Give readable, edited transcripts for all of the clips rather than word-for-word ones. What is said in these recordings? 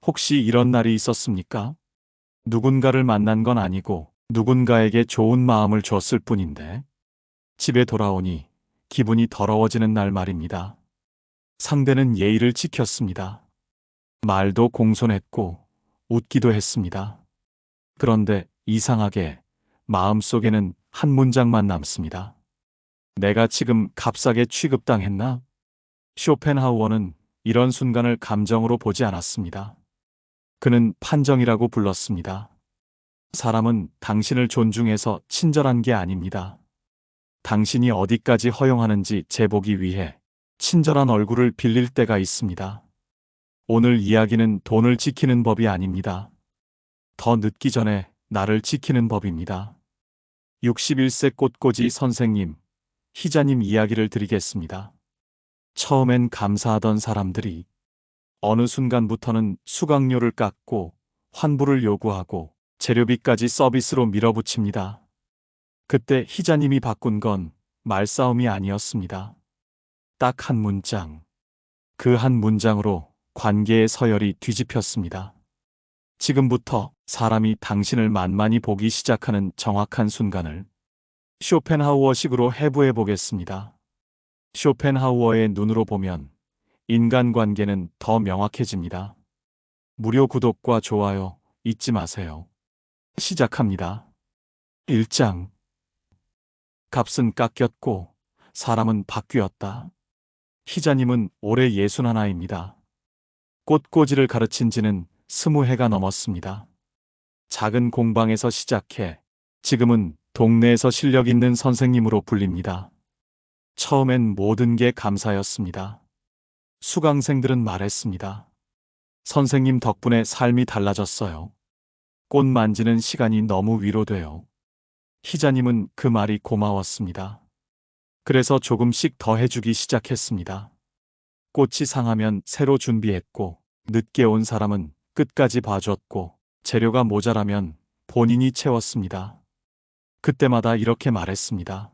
혹시 이런 날이 있었습니까? 누군가를 만난 건 아니고 누군가에게 좋은 마음을 줬을 뿐인데 집에 돌아오니 기분이 더러워지는 날 말입니다. 상대는 예의를 지켰습니다. 말도 공손했고 웃기도 했습니다. 그런데 이상하게 마음속에는 한 문장만 남습니다. 내가 지금 값싸게 취급당했나? 쇼펜하우어는 이런 순간을 감정으로 보지 않았습니다. 그는 판정이라고 불렀습니다. 사람은 당신을 존중해서 친절한 게 아닙니다. 당신이 어디까지 허용하는지 재보기 위해 친절한 얼굴을 빌릴 때가 있습니다. 오늘 이야기는 돈을 지키는 법이 아닙니다. 더 늦기 전에 나를 지키는 법입니다. 61세 꽃꽂이 선생님, 희자님 이야기를 드리겠습니다. 처음엔 감사하던 사람들이 어느 순간부터는 수강료를 깎고 환불을 요구하고 재료비까지 서비스로 밀어붙입니다. 그때 희자님이 바꾼 건 말싸움이 아니었습니다. 딱 한 문장. 그 한 문장으로 관계의 서열이 뒤집혔습니다. 지금부터 사람이 당신을 만만히 보기 시작하는 정확한 순간을 쇼펜하우어식으로 해부해 보겠습니다. 쇼펜하우어의 눈으로 보면 인간관계는 더 명확해집니다. 무료 구독과 좋아요 잊지 마세요. 시작합니다. 1장. 값은 깎였고 사람은 바뀌었다. 희자님은 올해 61입니다. 꽃꽂이를 가르친 지는 20해가 넘었습니다. 작은 공방에서 시작해 지금은 동네에서 실력 있는 선생님으로 불립니다. 처음엔 모든 게 감사였습니다. 수강생들은 말했습니다. 선생님 덕분에 삶이 달라졌어요. 꽃 만지는 시간이 너무 위로돼요. 희자님은 그 말이 고마웠습니다. 그래서 조금씩 더 해주기 시작했습니다. 꽃이 상하면 새로 준비했고, 늦게 온 사람은 끝까지 봐줬고, 재료가 모자라면 본인이 채웠습니다. 그때마다 이렇게 말했습니다.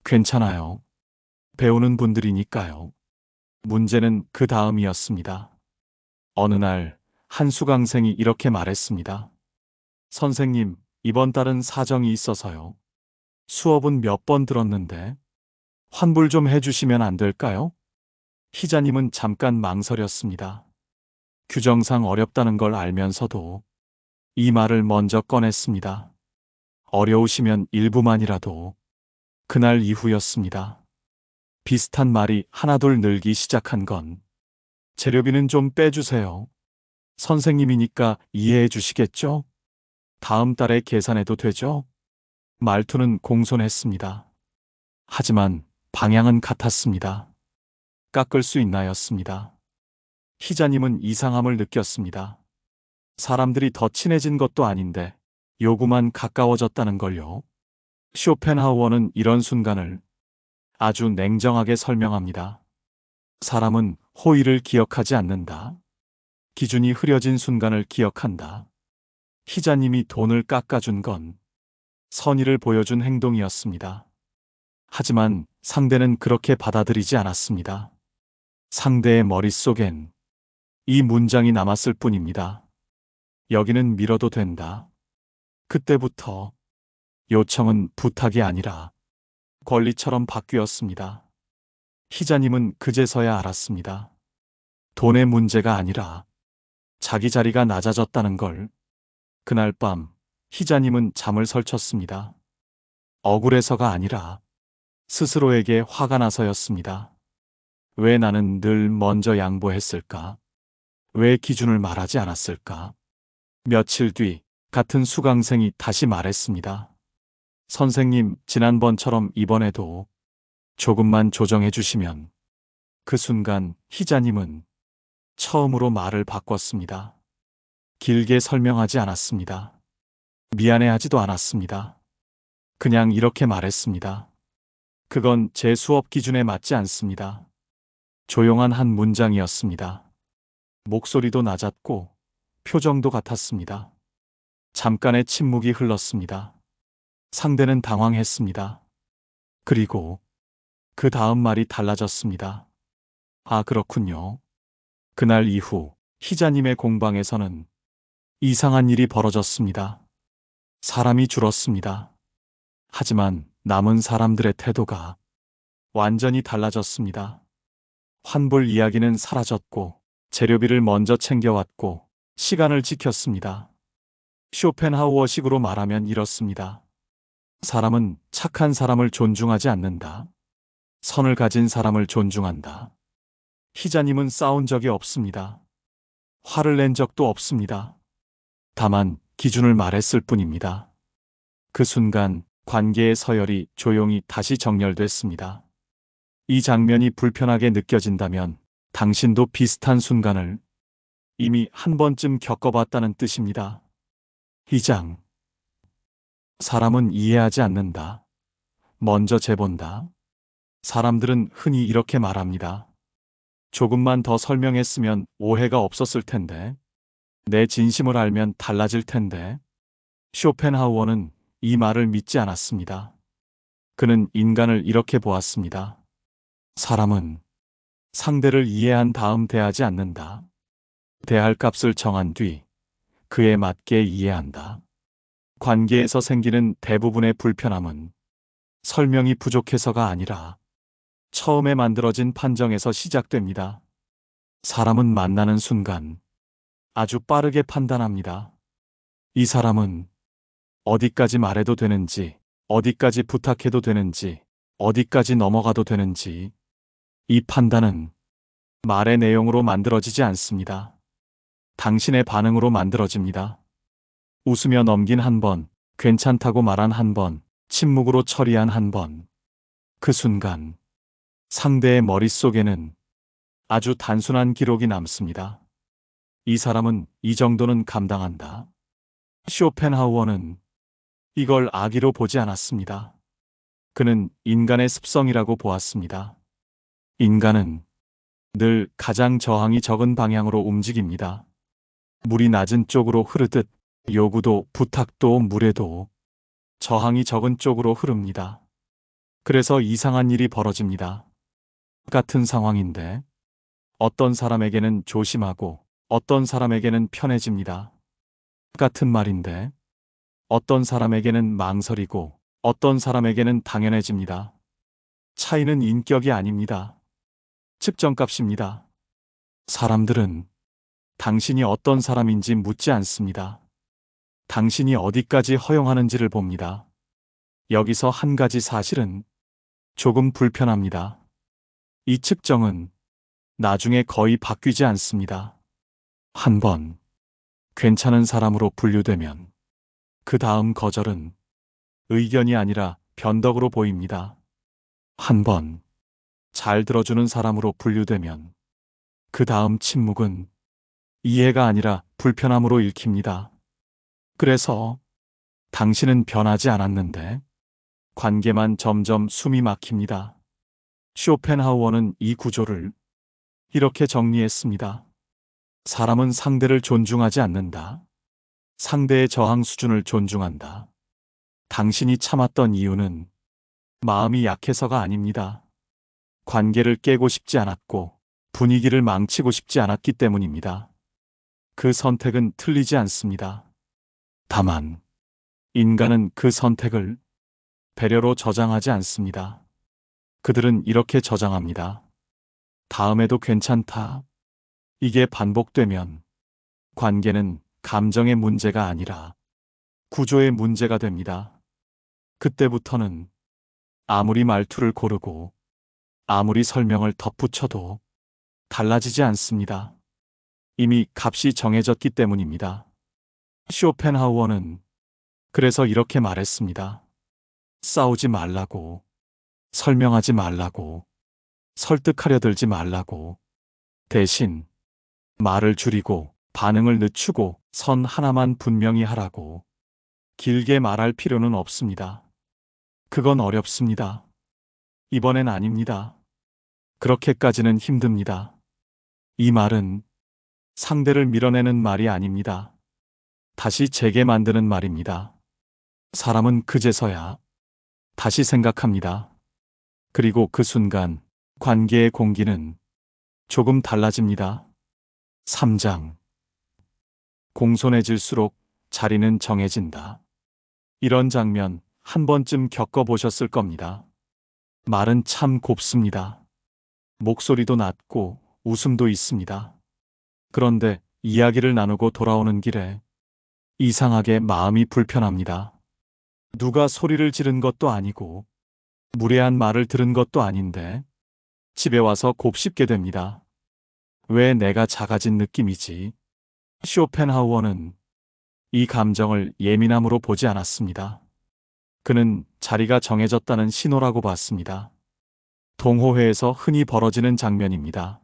괜찮아요. 배우는 분들이니까요. 문제는 그 다음이었습니다. 어느 날 한 수강생이 이렇게 말했습니다. 선생님, 이번 달은 사정이 있어서요. 수업은 몇 번 들었는데 환불 좀 해주시면 안 될까요? 희자님은 잠깐 망설였습니다. 규정상 어렵다는 걸 알면서도 이 말을 먼저 꺼냈습니다. 어려우시면 일부만이라도. 그날 이후였습니다. 비슷한 말이 하나둘 늘기 시작한 건 재료비는 좀 빼주세요. 선생님이니까 이해해 주시겠죠? 다음 달에 계산해도 되죠? 말투는 공손했습니다. 하지만 방향은 같았습니다. 깎을 수 있나였습니다. 희자님은 이상함을 느꼈습니다. 사람들이 더 친해진 것도 아닌데 요구만 가까워졌다는 걸요. 쇼펜하우어는 이런 순간을 아주 냉정하게 설명합니다. 사람은 호의를 기억하지 않는다. 기준이 흐려진 순간을 기억한다. 희자님이 돈을 깎아준 건 선의를 보여준 행동이었습니다. 하지만 상대는 그렇게 받아들이지 않았습니다. 상대의 머릿속엔 이 문장이 남았을 뿐입니다. 여기는 밀어도 된다. 그때부터 요청은 부탁이 아니라 권리처럼 바뀌었습니다. 희자님은 그제서야 알았습니다. 돈의 문제가 아니라 자기 자리가 낮아졌다는 걸. 그날 밤 희자님은 잠을 설쳤습니다. 억울해서가 아니라 스스로에게 화가 나서였습니다. 왜 나는 늘 먼저 양보했을까? 왜 기준을 말하지 않았을까? 며칠 뒤 같은 수강생이 다시 말했습니다. 선생님, 지난번처럼 이번에도 조금만 조정해 주시면. 그 순간 희자님은 처음으로 말을 바꿨습니다. 길게 설명하지 않았습니다. 미안해하지도 않았습니다. 그냥 이렇게 말했습니다. 그건 제 수업 기준에 맞지 않습니다. 조용한 한 문장이었습니다. 목소리도 낮았고 표정도 같았습니다. 잠깐의 침묵이 흘렀습니다. 상대는 당황했습니다. 그리고 그 다음 말이 달라졌습니다. 아, 그렇군요. 그날 이후 희자님의 공방에서는 이상한 일이 벌어졌습니다. 사람이 줄었습니다. 하지만 남은 사람들의 태도가 완전히 달라졌습니다. 환불 이야기는 사라졌고 재료비를 먼저 챙겨왔고 시간을 지켰습니다. 쇼펜하우어식으로 말하면 이렇습니다. 사람은 착한 사람을 존중하지 않는다. 선을 가진 사람을 존중한다. 희자님은 싸운 적이 없습니다. 화를 낸 적도 없습니다. 다만 기준을 말했을 뿐입니다. 그 순간 관계의 서열이 조용히 다시 정렬됐습니다. 이 장면이 불편하게 느껴진다면 당신도 비슷한 순간을 이미 한 번쯤 겪어봤다는 뜻입니다. 2장. 사람은 이해하지 않는다. 먼저 재본다. 사람들은 흔히 이렇게 말합니다. 조금만 더 설명했으면 오해가 없었을 텐데. 내 진심을 알면 달라질 텐데. 쇼펜하우어는 이 말을 믿지 않았습니다. 그는 인간을 이렇게 보았습니다. 사람은 상대를 이해한 다음 대하지 않는다. 대할 값을 정한 뒤 그에 맞게 이해한다. 관계에서 생기는 대부분의 불편함은 설명이 부족해서가 아니라 처음에 만들어진 판정에서 시작됩니다. 사람은 만나는 순간 아주 빠르게 판단합니다. 이 사람은 어디까지 말해도 되는지, 어디까지 부탁해도 되는지, 어디까지 넘어가도 되는지. 이 판단은 말의 내용으로 만들어지지 않습니다. 당신의 반응으로 만들어집니다. 웃으며 넘긴 한 번, 괜찮다고 말한 한 번, 침묵으로 처리한 한 번. 그 순간 상대의 머릿속에는 아주 단순한 기록이 남습니다. 이 사람은 이 정도는 감당한다. 쇼펜하우어는 이걸 악의로 보지 않았습니다. 그는 인간의 습성이라고 보았습니다. 인간은 늘 가장 저항이 적은 방향으로 움직입니다. 물이 낮은 쪽으로 흐르듯 요구도 부탁도 무례도 저항이 적은 쪽으로 흐릅니다. 그래서 이상한 일이 벌어집니다. 같은 상황인데 어떤 사람에게는 조심하고 어떤 사람에게는 편해집니다. 같은 말인데 어떤 사람에게는 망설이고 어떤 사람에게는 당연해집니다. 차이는 인격이 아닙니다. 측정값입니다. 사람들은 당신이 어떤 사람인지 묻지 않습니다. 당신이 어디까지 허용하는지를 봅니다. 여기서 한 가지 사실은 조금 불편합니다. 이 측정은 나중에 거의 바뀌지 않습니다. 한 번 괜찮은 사람으로 분류되면 그 다음 거절은 의견이 아니라 변덕으로 보입니다. 한 번 잘 들어주는 사람으로 분류되면 그 다음 침묵은 이해가 아니라 불편함으로 읽힙니다. 그래서 당신은 변하지 않았는데 관계만 점점 숨이 막힙니다. 쇼펜하우어는 이 구조를 이렇게 정리했습니다. 사람은 상대를 존중하지 않는다. 상대의 저항 수준을 존중한다. 당신이 참았던 이유는 마음이 약해서가 아닙니다. 관계를 깨고 싶지 않았고 분위기를 망치고 싶지 않았기 때문입니다. 그 선택은 틀리지 않습니다. 다만 인간은 그 선택을 배려로 저장하지 않습니다. 그들은 이렇게 저장합니다. 다음에도 괜찮다. 이게 반복되면 관계는 감정의 문제가 아니라 구조의 문제가 됩니다. 그때부터는 아무리 말투를 고르고 아무리 설명을 덧붙여도 달라지지 않습니다. 이미 값이 정해졌기 때문입니다. 쇼펜하우어는 그래서 이렇게 말했습니다. 싸우지 말라고, 설명하지 말라고, 설득하려 들지 말라고, 대신 말을 줄이고 반응을 늦추고 선 하나만 분명히 하라고. 길게 말할 필요는 없습니다. 그건 어렵습니다. 이번엔 아닙니다. 그렇게까지는 힘듭니다. 이 말은 상대를 밀어내는 말이 아닙니다. 다시 재게 만드는 말입니다. 사람은 그제서야 다시 생각합니다. 그리고 그 순간 관계의 공기는 조금 달라집니다. 3장. 공손해질수록 자리는 정해진다. 이런 장면 한 번쯤 겪어보셨을 겁니다. 말은 참 곱습니다. 목소리도 낮고 웃음도 있습니다. 그런데 이야기를 나누고 돌아오는 길에 이상하게 마음이 불편합니다. 누가 소리를 지른 것도 아니고 무례한 말을 들은 것도 아닌데 집에 와서 곱씹게 됩니다. 왜 내가 작아진 느낌이지? 쇼펜하우어는 이 감정을 예민함으로 보지 않았습니다. 그는 자리가 정해졌다는 신호라고 봤습니다. 동호회에서 흔히 벌어지는 장면입니다.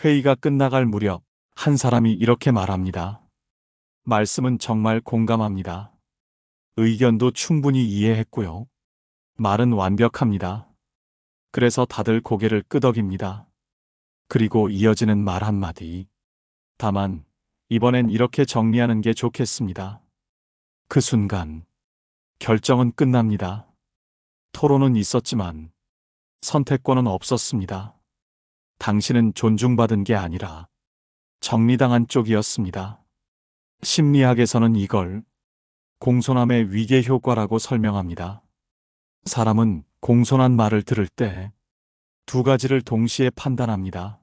회의가 끝나갈 무렵 한 사람이 이렇게 말합니다. 말씀은 정말 공감합니다. 의견도 충분히 이해했고요. 말은 완벽합니다. 그래서 다들 고개를 끄덕입니다. 그리고 이어지는 말 한마디. 다만 이번엔 이렇게 정리하는 게 좋겠습니다. 그 순간 결정은 끝납니다. 토론은 있었지만 선택권은 없었습니다. 당신은 존중받은 게 아니라 정리당한 쪽이었습니다. 심리학에서는 이걸 공손함의 위계 효과라고 설명합니다. 사람은 공손한 말을 들을 때 두 가지를 동시에 판단합니다.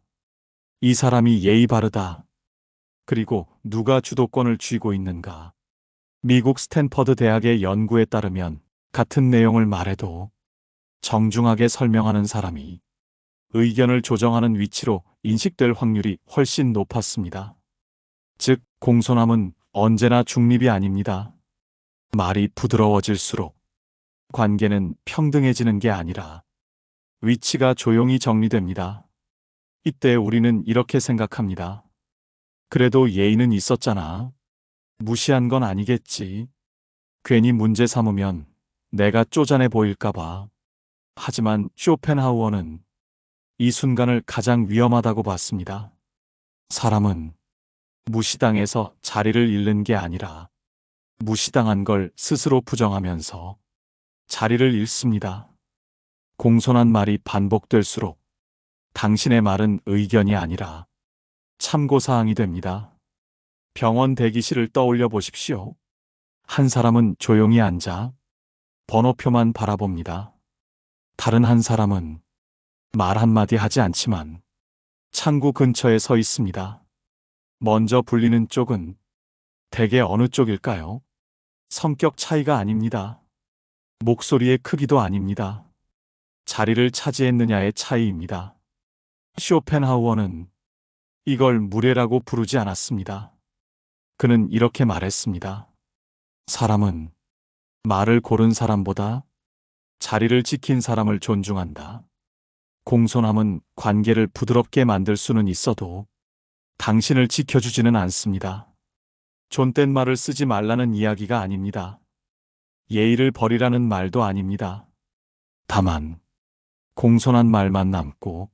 이 사람이 예의 바르다. 그리고 누가 주도권을 쥐고 있는가. 미국 스탠퍼드 대학의 연구에 따르면 같은 내용을 말해도 정중하게 설명하는 사람이 의견을 조정하는 위치로 인식될 확률이 훨씬 높았습니다. 즉, 공손함은 언제나 중립이 아닙니다. 말이 부드러워질수록 관계는 평등해지는 게 아니라 위치가 조용히 정리됩니다. 이때 우리는 이렇게 생각합니다. 그래도 예의는 있었잖아. 무시한 건 아니겠지. 괜히 문제 삼으면 내가 쪼잔해 보일까봐. 하지만 쇼펜하우어는 이 순간을 가장 위험하다고 봤습니다. 사람은 무시당해서 자리를 잃는 게 아니라 무시당한 걸 스스로 부정하면서 자리를 잃습니다. 공손한 말이 반복될수록 당신의 말은 의견이 아니라 참고사항이 됩니다. 병원 대기실을 떠올려 보십시오. 한 사람은 조용히 앉아 번호표만 바라봅니다. 다른 한 사람은 말 한마디 하지 않지만 창구 근처에 서 있습니다. 먼저 불리는 쪽은 대개 어느 쪽일까요? 성격 차이가 아닙니다. 목소리의 크기도 아닙니다. 자리를 차지했느냐의 차이입니다. 쇼펜하우어는 이걸 무례라고 부르지 않았습니다. 그는 이렇게 말했습니다. 사람은 말을 고른 사람보다 자리를 지킨 사람을 존중한다. 공손함은 관계를 부드럽게 만들 수는 있어도 당신을 지켜주지는 않습니다. 존댓 말을 쓰지 말라는 이야기가 아닙니다. 예의를 버리라는 말도 아닙니다. 다만 공손한 말만 남고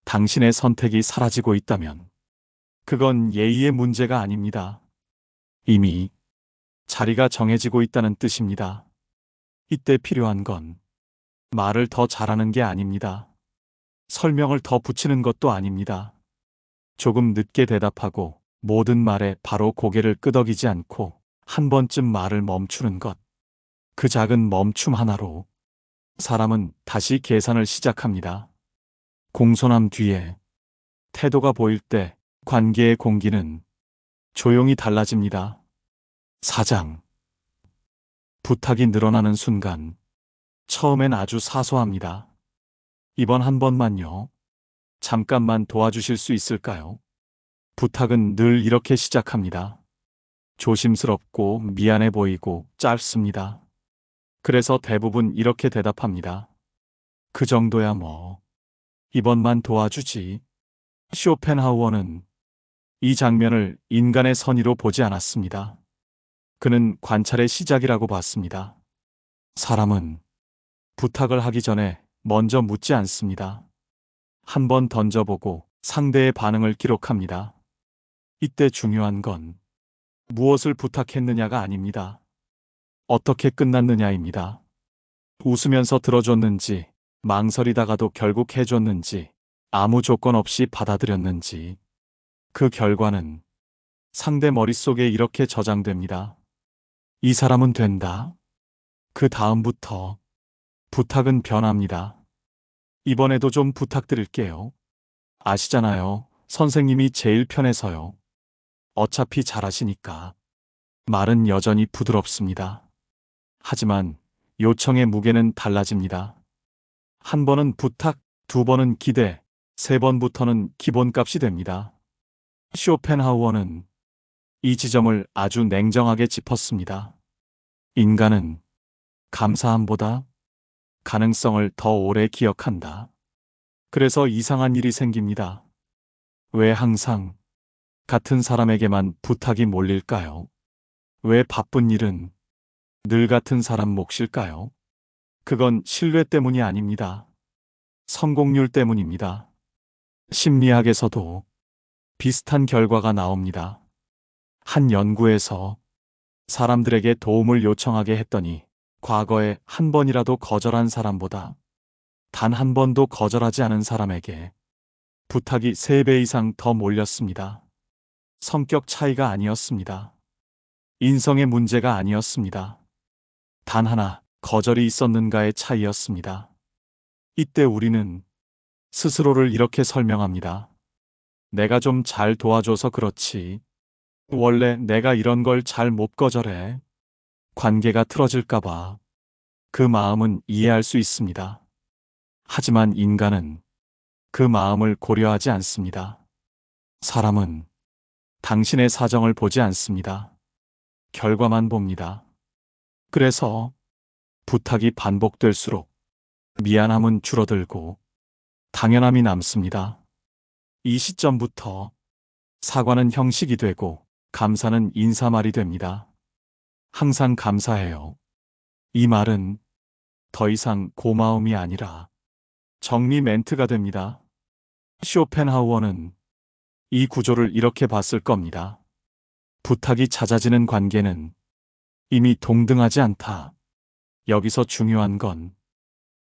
당신의 선택이 사라지고 있다면 그건 예의의 문제가 아닙니다. 이미 자리가 정해지고 있다는 뜻입니다. 이때 필요한 건 말을 더 잘하는 게 아닙니다. 설명을 더 붙이는 것도 아닙니다. 조금 늦게 대답하고 모든 말에 바로 고개를 끄덕이지 않고 한 번쯤 말을 멈추는 것. 그 작은 멈춤 하나로 사람은 다시 계산을 시작합니다. 공손함 뒤에 태도가 보일 때 관계의 공기는 조용히 달라집니다. 4장. 부탁이 늘어나는 순간 처음엔 아주 사소합니다. 이번 한 번만요. 잠깐만 도와주실 수 있을까요? 부탁은 늘 이렇게 시작합니다. 조심스럽고 미안해 보이고 짧습니다. 그래서 대부분 이렇게 대답합니다. 그 정도야 뭐. 이번만 도와주지. 쇼펜하우어는 이 장면을 인간의 선의로 보지 않았습니다. 그는 관찰의 시작이라고 봤습니다. 사람은 부탁을 하기 전에 먼저 묻지 않습니다. 한 번 던져보고 상대의 반응을 기록합니다. 이때 중요한 건 무엇을 부탁했느냐가 아닙니다. 어떻게 끝났느냐입니다. 웃으면서 들어줬는지, 망설이다가도 결국 해줬는지, 아무 조건 없이 받아들였는지. 그 결과는 상대 머릿속에 이렇게 저장됩니다. 이 사람은 된다. 그 다음부터 부탁은 변합니다. 이번에도 좀 부탁드릴게요. 아시잖아요. 선생님이 제일 편해서요. 어차피 잘하시니까. 말은 여전히 부드럽습니다. 하지만 요청의 무게는 달라집니다. 한 번은 부탁, 두 번은 기대, 세 번부터는 기본값이 됩니다. 쇼펜하우어는 이 지점을 아주 냉정하게 짚었습니다. 인간은 감사함보다 가능성을 더 오래 기억한다. 그래서 이상한 일이 생깁니다. 왜 항상 같은 사람에게만 부탁이 몰릴까요? 왜 바쁜 일은 늘 같은 사람 몫일까요? 그건 신뢰 때문이 아닙니다. 성공률 때문입니다. 심리학에서도 비슷한 결과가 나옵니다. 한 연구에서 사람들에게 도움을 요청하게 했더니 과거에 한 번이라도 거절한 사람보다 단 한 번도 거절하지 않은 사람에게 부탁이 3배 이상 더 몰렸습니다. 성격 차이가 아니었습니다. 인성의 문제가 아니었습니다. 단 하나 거절이 있었는가의 차이였습니다. 이때 우리는 스스로를 이렇게 설명합니다. 내가 좀 잘 도와줘서 그렇지. 원래 내가 이런 걸 잘 못 거절해. 관계가 틀어질까봐. 그 마음은 이해할 수 있습니다. 하지만 인간은 그 마음을 고려하지 않습니다. 사람은 당신의 사정을 보지 않습니다. 결과만 봅니다. 그래서 부탁이 반복될수록 미안함은 줄어들고 당연함이 남습니다. 이 시점부터 사과는 형식이 되고 감사는 인사말이 됩니다. 항상 감사해요. 이 말은 더 이상 고마움이 아니라 정리 멘트가 됩니다. 쇼펜하우어는 이 구조를 이렇게 봤을 겁니다. 부탁이 잦아지는 관계는 이미 동등하지 않다. 여기서 중요한 건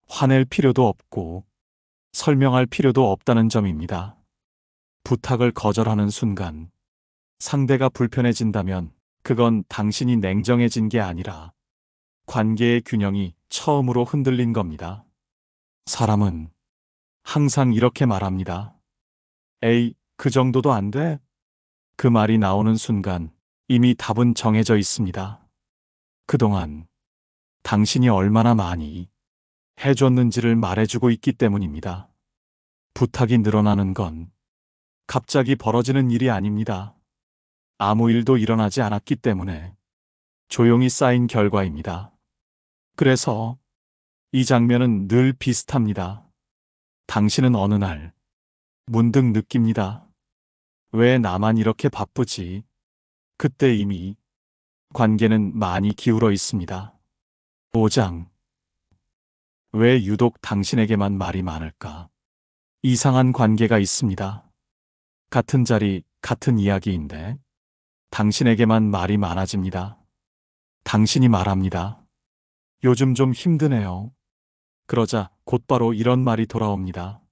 화낼 필요도 없고 설명할 필요도 없다는 점입니다. 부탁을 거절하는 순간 상대가 불편해진다면 그건 당신이 냉정해진 게 아니라 관계의 균형이 처음으로 흔들린 겁니다. 사람은 항상 이렇게 말합니다. 에이, 그 정도도 안 돼? 그 말이 나오는 순간 이미 답은 정해져 있습니다. 그동안 당신이 얼마나 많이 해줬는지를 말해주고 있기 때문입니다. 부탁이 늘어나는 건 갑자기 벌어지는 일이 아닙니다. 아무 일도 일어나지 않았기 때문에 조용히 쌓인 결과입니다. 그래서 이 장면은 늘 비슷합니다. 당신은 어느 날 문득 느낍니다. 왜 나만 이렇게 바쁘지? 그때 이미 관계는 많이 기울어 있습니다. 5장. 왜 유독 당신에게만 말이 많을까? 이상한 관계가 있습니다. 같은 자리, 같은 이야기인데 당신에게만 말이 많아집니다. 당신이 말합니다. 요즘 좀 힘드네요. 그러자 곧바로 이런 말이 돌아옵니다.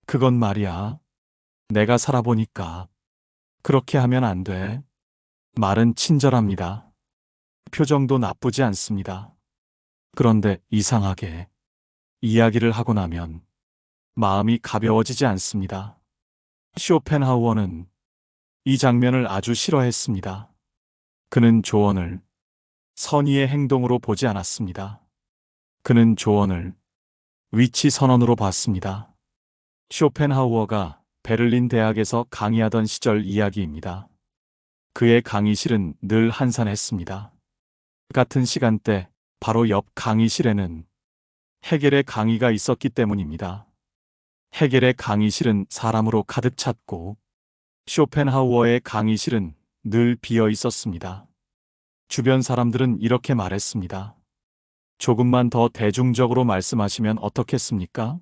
그건 말이야. 내가 살아보니까 그렇게 하면 안 돼. 말은 친절합니다. 표정도 나쁘지 않습니다. 그런데 이상하게 이야기를 하고 나면 마음이 가벼워지지 않습니다. 쇼펜하우어는 이 장면을 아주 싫어했습니다. 그는 조언을 선의의 행동으로 보지 않았습니다. 그는 조언을 위치 선언으로 봤습니다. 쇼펜하우어가 베를린 대학에서 강의하던 시절 이야기입니다. 그의 강의실은 늘 한산했습니다. 같은 시간대 바로 옆 강의실에는 헤겔의 강의가 있었기 때문입니다. 헤겔의 강의실은 사람으로 가득 찼고 쇼펜하우어의 강의실은 늘 비어 있었습니다. 주변 사람들은 이렇게 말했습니다. 조금만 더 대중적으로 말씀하시면 어떻겠습니까?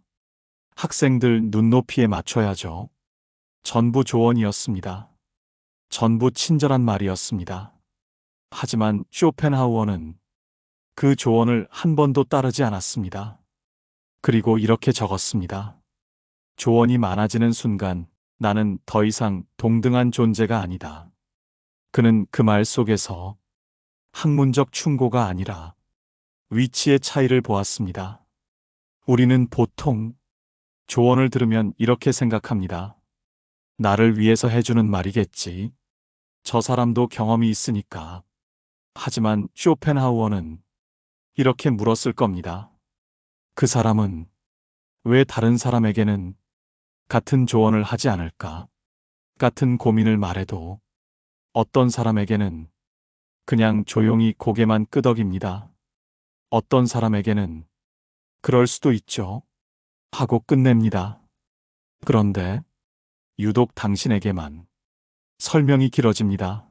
학생들 눈높이에 맞춰야죠. 전부 조언이었습니다. 전부 친절한 말이었습니다. 하지만 쇼펜하우어는 그 조언을 한 번도 따르지 않았습니다. 그리고 이렇게 적었습니다. 조언이 많아지는 순간 나는 더 이상 동등한 존재가 아니다. 그는 그 말 속에서 학문적 충고가 아니라 위치의 차이를 보았습니다. 우리는 보통 조언을 들으면 이렇게 생각합니다. 나를 위해서 해주는 말이겠지. 저 사람도 경험이 있으니까. 하지만 쇼펜하우어는 이렇게 물었을 겁니다. 그 사람은 왜 다른 사람에게는 같은 조언을 하지 않을까? 같은 고민을 말해도 어떤 사람에게는 그냥 조용히 고개만 끄덕입니다. 어떤 사람에게는 그럴 수도 있죠. 하고 끝냅니다. 그런데 유독 당신에게만 설명이 길어집니다.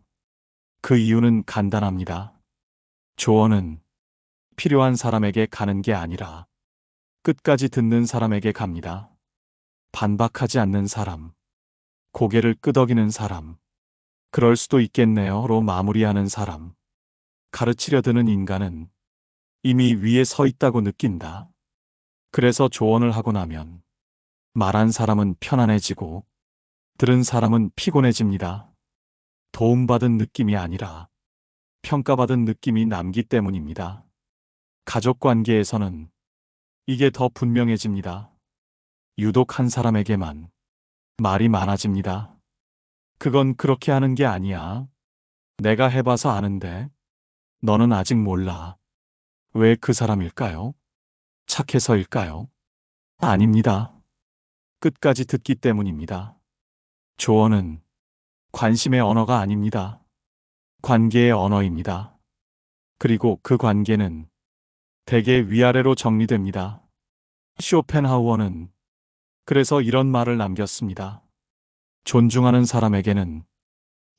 그 이유는 간단합니다. 조언은 필요한 사람에게 가는 게 아니라 끝까지 듣는 사람에게 갑니다. 반박하지 않는 사람, 고개를 끄덕이는 사람, 그럴 수도 있겠네요로 마무리하는 사람. 가르치려 드는 인간은 이미 위에 서 있다고 느낀다. 그래서 조언을 하고 나면 말한 사람은 편안해지고 들은 사람은 피곤해집니다. 도움받은 느낌이 아니라 평가받은 느낌이 남기 때문입니다. 가족 관계에서는 이게 더 분명해집니다. 유독 한 사람에게만 말이 많아집니다. 그건 그렇게 하는 게 아니야. 내가 해봐서 아는데 너는 아직 몰라. 왜 그 사람일까요? 착해서일까요? 아닙니다. 끝까지 듣기 때문입니다. 조언은 관심의 언어가 아닙니다. 관계의 언어입니다. 그리고 그 관계는 대개 위아래로 정리됩니다. 쇼펜하우어는 그래서 이런 말을 남겼습니다. 존중하는 사람에게는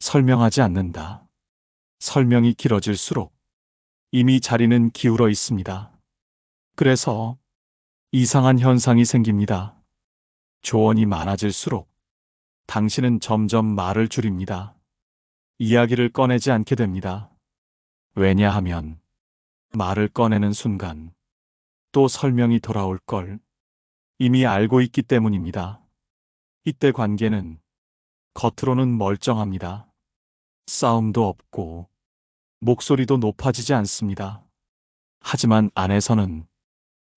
설명하지 않는다. 설명이 길어질수록 이미 자리는 기울어 있습니다. 그래서 이상한 현상이 생깁니다. 조언이 많아질수록 당신은 점점 말을 줄입니다. 이야기를 꺼내지 않게 됩니다. 왜냐하면 말을 꺼내는 순간 또 설명이 돌아올 걸 이미 알고 있기 때문입니다. 이때 관계는 겉으로는 멀쩡합니다. 싸움도 없고 목소리도 높아지지 않습니다. 하지만 안에서는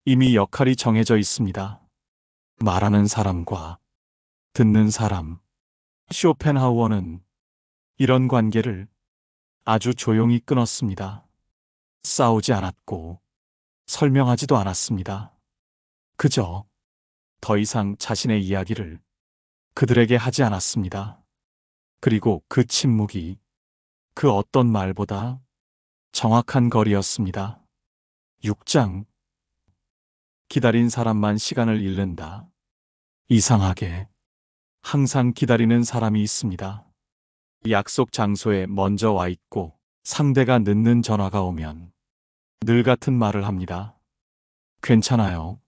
이미 역할이 정해져 있습니다. 말하는 사람과 듣는 사람. 쇼펜하우어는 이런 관계를 아주 조용히 끊었습니다. 싸우지 않았고 설명하지도 않았습니다. 그저 더 이상 자신의 이야기를 그들에게 하지 않았습니다. 그리고 그 침묵이 그 어떤 말보다 정확한 거리였습니다. 6장. 기다린 사람만 시간을 잃는다. 이상하게 항상 기다리는 사람이 있습니다. 약속 장소에 먼저 와 있고 상대가 늦는 전화가 오면 늘 같은 말을 합니다. 괜찮아요.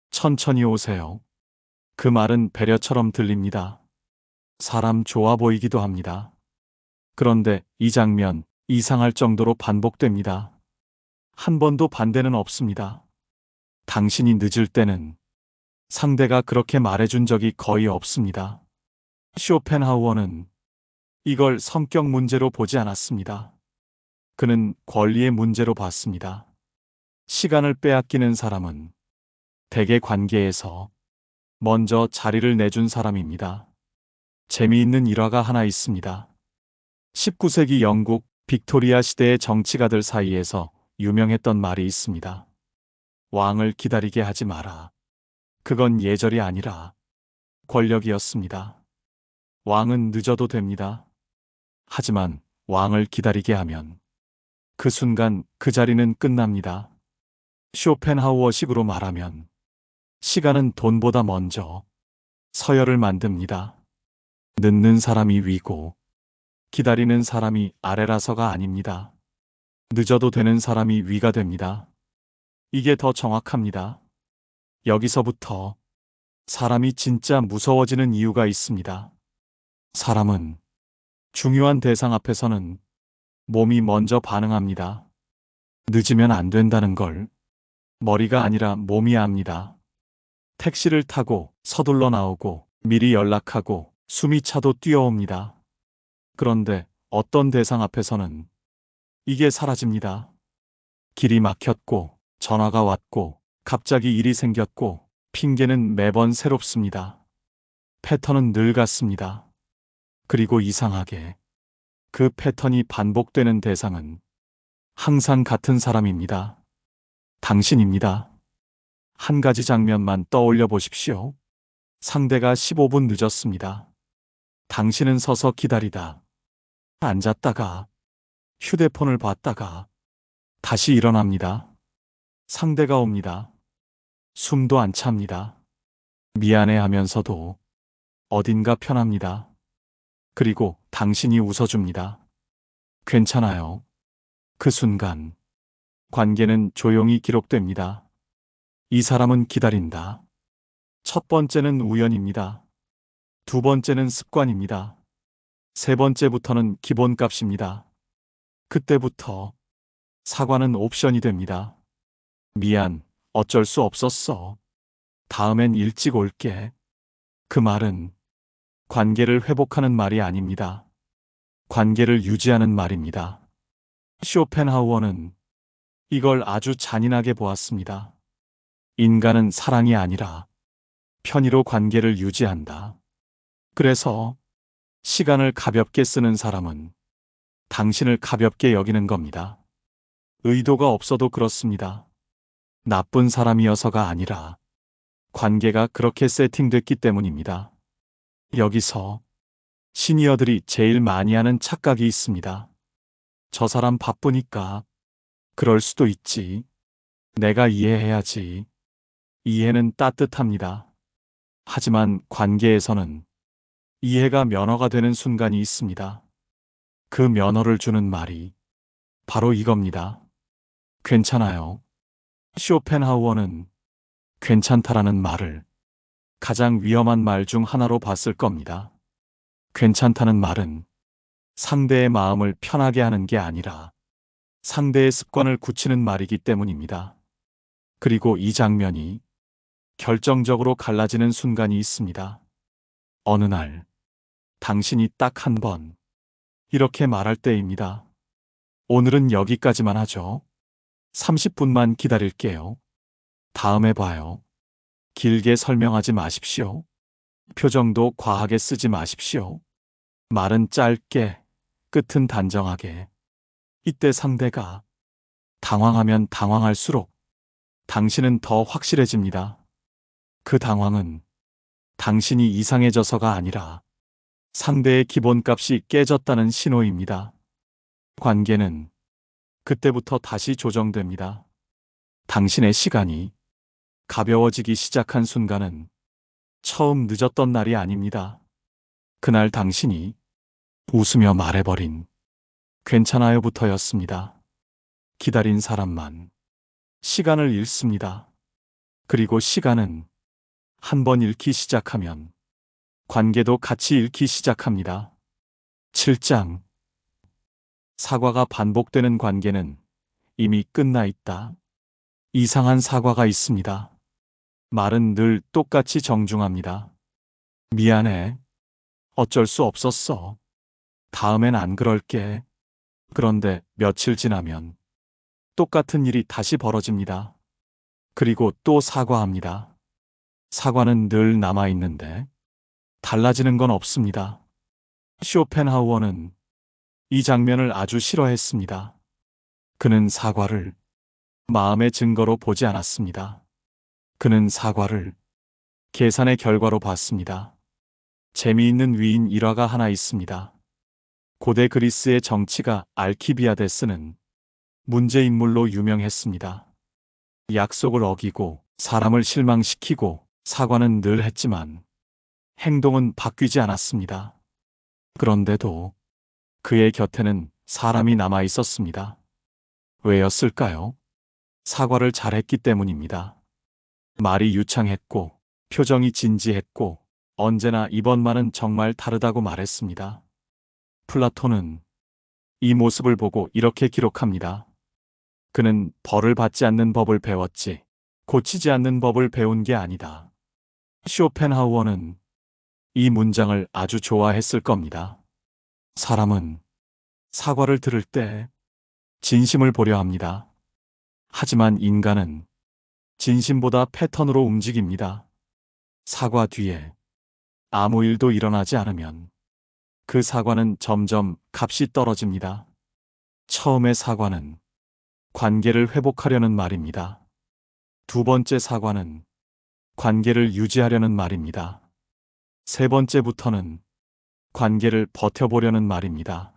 천천히 오세요. 그 말은 배려처럼 들립니다. 사람 좋아 보이기도 합니다. 그런데 이 장면 이상할 정도로 반복됩니다. 한 번도 반대는 없습니다. 당신이 늦을 때는 상대가 그렇게 말해준 적이 거의 없습니다. 쇼펜하우어는 이걸 성격 문제로 보지 않았습니다. 그는 권리의 문제로 봤습니다. 시간을 빼앗기는 사람은 대개 관계에서 먼저 자리를 내준 사람입니다. 재미있는 일화가 하나 있습니다. 19세기 영국 빅토리아 시대의 정치가들 사이에서 유명했던 말이 있습니다. 왕을 기다리게 하지 마라. 그건 예절이 아니라 권력이었습니다. 왕은 늦어도 됩니다. 하지만 왕을 기다리게 하면 그 순간 그 자리는 끝납니다. 쇼펜하우어식으로 말하면 시간은 돈보다 먼저 서열을 만듭니다. 늦는 사람이 위고 기다리는 사람이 아래라서가 아닙니다. 늦어도 되는 사람이 위가 됩니다. 이게 더 정확합니다. 여기서부터 사람이 진짜 무서워지는 이유가 있습니다. 사람은 중요한 대상 앞에서는 몸이 먼저 반응합니다. 늦으면 안 된다는 걸 머리가 아니라 몸이 압니다. 택시를 타고 서둘러 나오고 미리 연락하고 숨이 차도 뛰어옵니다. 그런데 어떤 대상 앞에서는 이게 사라집니다. 길이 막혔고, 전화가 왔고, 갑자기 일이 생겼고, 핑계는 매번 새롭습니다. 패턴은 늘 같습니다. 그리고 이상하게 그 패턴이 반복되는 대상은 항상 같은 사람입니다. 당신입니다. 한 가지 장면만 떠올려 보십시오. 상대가 15분 늦었습니다. 당신은 서서 기다리다, 앉았다가, 휴대폰을 봤다가, 다시 일어납니다. 상대가 옵니다. 숨도 안 찹니다. 미안해 하면서도 어딘가 편합니다. 그리고 당신이 웃어줍니다. 괜찮아요. 그 순간, 관계는 조용히 기록됩니다. 이 사람은 기다린다. 첫 번째는 우연입니다. 두 번째는 습관입니다. 세 번째부터는 기본값입니다. 그때부터 사과는 옵션이 됩니다. 미안, 어쩔 수 없었어. 다음엔 일찍 올게. 그 말은 관계를 회복하는 말이 아닙니다. 관계를 유지하는 말입니다. 쇼펜하우어는 이걸 아주 잔인하게 보았습니다. 인간은 사랑이 아니라 편의로 관계를 유지한다. 그래서 시간을 가볍게 쓰는 사람은 당신을 가볍게 여기는 겁니다. 의도가 없어도 그렇습니다. 나쁜 사람이어서가 아니라 관계가 그렇게 세팅됐기 때문입니다. 여기서 시니어들이 제일 많이 하는 착각이 있습니다. 저 사람 바쁘니까 그럴 수도 있지. 내가 이해해야지. 이해는 따뜻합니다. 하지만 관계에서는 이해가 면허가 되는 순간이 있습니다. 그 면허를 주는 말이 바로 이겁니다. 괜찮아요. 쇼펜하우어는 괜찮다라는 말을 가장 위험한 말 중 하나로 봤을 겁니다. 괜찮다는 말은 상대의 마음을 편하게 하는 게 아니라 상대의 습관을 굳히는 말이기 때문입니다. 그리고 이 장면이 결정적으로 갈라지는 순간이 있습니다. 어느 날, 당신이 딱 한 번 이렇게 말할 때입니다. 오늘은 여기까지만 하죠. 30분만 기다릴게요. 다음에 봐요. 길게 설명하지 마십시오. 표정도 과하게 쓰지 마십시오. 말은 짧게, 끝은 단정하게. 이때 상대가 당황하면 당황할수록 당신은 더 확실해집니다. 그 당황은 당신이 이상해져서가 아니라 상대의 기본값이 깨졌다는 신호입니다. 관계는 그때부터 다시 조정됩니다. 당신의 시간이 가벼워지기 시작한 순간은 처음 늦었던 날이 아닙니다. 그날 당신이 웃으며 말해버린 괜찮아요부터였습니다. 기다린 사람만 시간을 잃습니다. 그리고 시간은 한 번 잃기 시작하면 관계도 같이 잃기 시작합니다. 7장 사과가 반복되는 관계는 이미 끝나 있다. 이상한 사과가 있습니다. 말은 늘 똑같이 정중합니다. 미안해. 어쩔 수 없었어. 다음엔 안 그럴게. 그런데 며칠 지나면 똑같은 일이 다시 벌어집니다. 그리고 또 사과합니다. 사과는 늘 남아있는데 달라지는 건 없습니다. 쇼펜하우어는 이 장면을 아주 싫어했습니다. 그는 사과를 마음의 증거로 보지 않았습니다. 그는 사과를 계산의 결과로 봤습니다. 재미있는 위인 일화가 하나 있습니다. 고대 그리스의 정치가 알키비아데스는 문제인물로 유명했습니다. 약속을 어기고 사람을 실망시키고 사과는 늘 했지만 행동은 바뀌지 않았습니다. 그런데도 그의 곁에는 사람이 남아 있었습니다. 왜였을까요? 사과를 잘했기 때문입니다. 말이 유창했고 표정이 진지했고 언제나 이번만은 정말 다르다고 말했습니다. 플라톤은 이 모습을 보고 이렇게 기록합니다. 그는 벌을 받지 않는 법을 배웠지 고치지 않는 법을 배운 게 아니다. 쇼펜하우어는 이 문장을 아주 좋아했을 겁니다. 사람은 사과를 들을 때 진심을 보려 합니다. 하지만 인간은 진심보다 패턴으로 움직입니다. 사과 뒤에 아무 일도 일어나지 않으면 그 사과는 점점 값이 떨어집니다. 처음의 사과는 관계를 회복하려는 말입니다. 두 번째 사과는 관계를 유지하려는 말입니다. 세 번째부터는 관계를 버텨보려는 말입니다.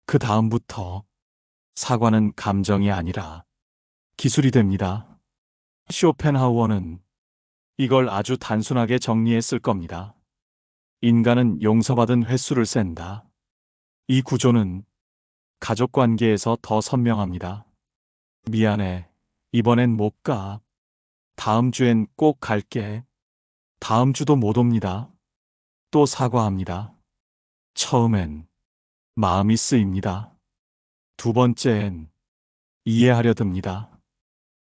그 다음부터 사과는 감정이 아니라 기술이 됩니다. 쇼펜하우어는 이걸 아주 단순하게 정리했을 겁니다. 인간은 용서받은 횟수를 센다. 이 구조는 가족 관계에서 더 선명합니다. 미안해. 이번엔 못 가. 다음 주엔 꼭 갈게. 다음 주도 못 옵니다. 또 사과합니다. 처음엔 마음이 쓰입니다. 두 번째엔 이해하려 듭니다.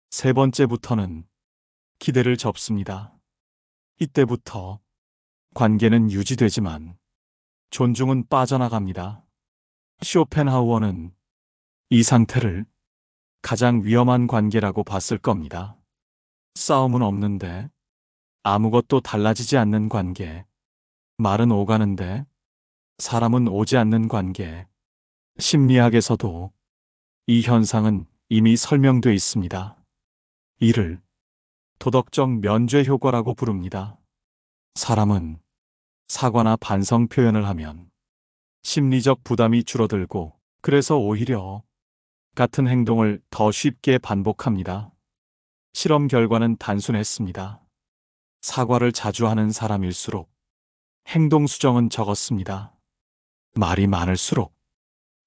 세 번째부터는 기대를 접습니다. 이때부터 관계는 유지되지만 존중은 빠져나갑니다. 쇼펜하우어는 이 상태를 가장 위험한 관계라고 봤을 겁니다. 싸움은 없는데 아무것도 달라지지 않는 관계, 말은 오가는데 사람은 오지 않는 관계. 심리학에서도 이 현상은 이미 설명돼 있습니다. 이를 도덕적 면죄 효과라고 부릅니다. 사람은 사과나 반성 표현을 하면 심리적 부담이 줄어들고 그래서 오히려 같은 행동을 더 쉽게 반복합니다. 실험 결과는 단순했습니다. 사과를 자주 하는 사람일수록 행동 수정은 적었습니다. 말이 많을수록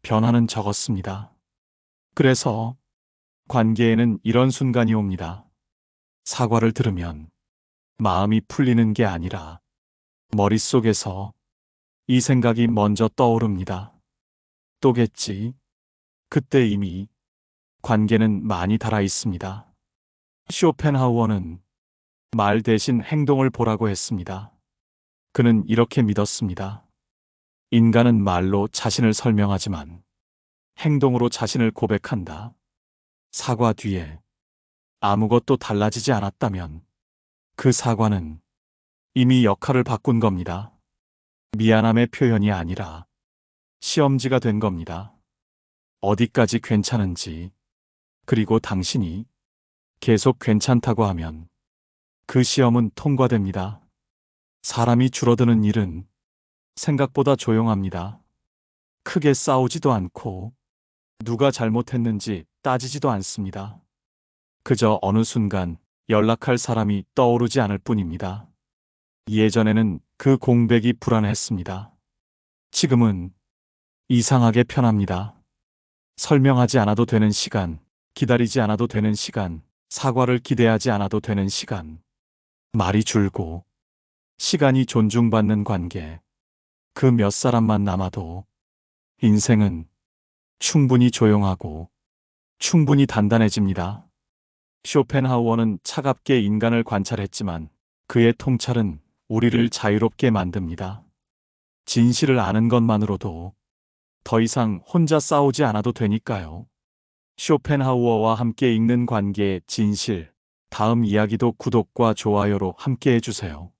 변화는 적었습니다. 그래서 관계에는 이런 순간이 옵니다. 사과를 들으면 마음이 풀리는 게 아니라 머릿속에서 이 생각이 먼저 떠오릅니다. 또겠지. 그때 이미 관계는 많이 닳아 있습니다. 쇼펜하우어는 말 대신 행동을 보라고 했습니다. 그는 이렇게 믿었습니다. 인간은 말로 자신을 설명하지만 행동으로 자신을 고백한다. 사과 뒤에 아무것도 달라지지 않았다면 그 사과는 이미 역할을 바꾼 겁니다. 미안함의 표현이 아니라 시험지가 된 겁니다. 어디까지 괜찮은지, 그리고 당신이 계속 괜찮다고 하면 그 시험은 통과됩니다. 사람이 줄어드는 일은 생각보다 조용합니다. 크게 싸우지도 않고 누가 잘못했는지 따지지도 않습니다. 그저 어느 순간 연락할 사람이 떠오르지 않을 뿐입니다. 예전에는 그 공백이 불안했습니다. 지금은 이상하게 편합니다. 설명하지 않아도 되는 시간, 기다리지 않아도 되는 시간, 사과를 기대하지 않아도 되는 시간, 말이 줄고 시간이 존중받는 관계, 그 몇 사람만 남아도 인생은 충분히 조용하고 충분히 단단해집니다. 쇼펜하우어는 차갑게 인간을 관찰했지만 그의 통찰은 우리를 자유롭게 만듭니다. 진실을 아는 것만으로도 더 이상 혼자 싸우지 않아도 되니까요. 쇼펜하우어와 함께 읽는 관계의 진실, 다음 이야기도 구독과 좋아요로 함께 해주세요.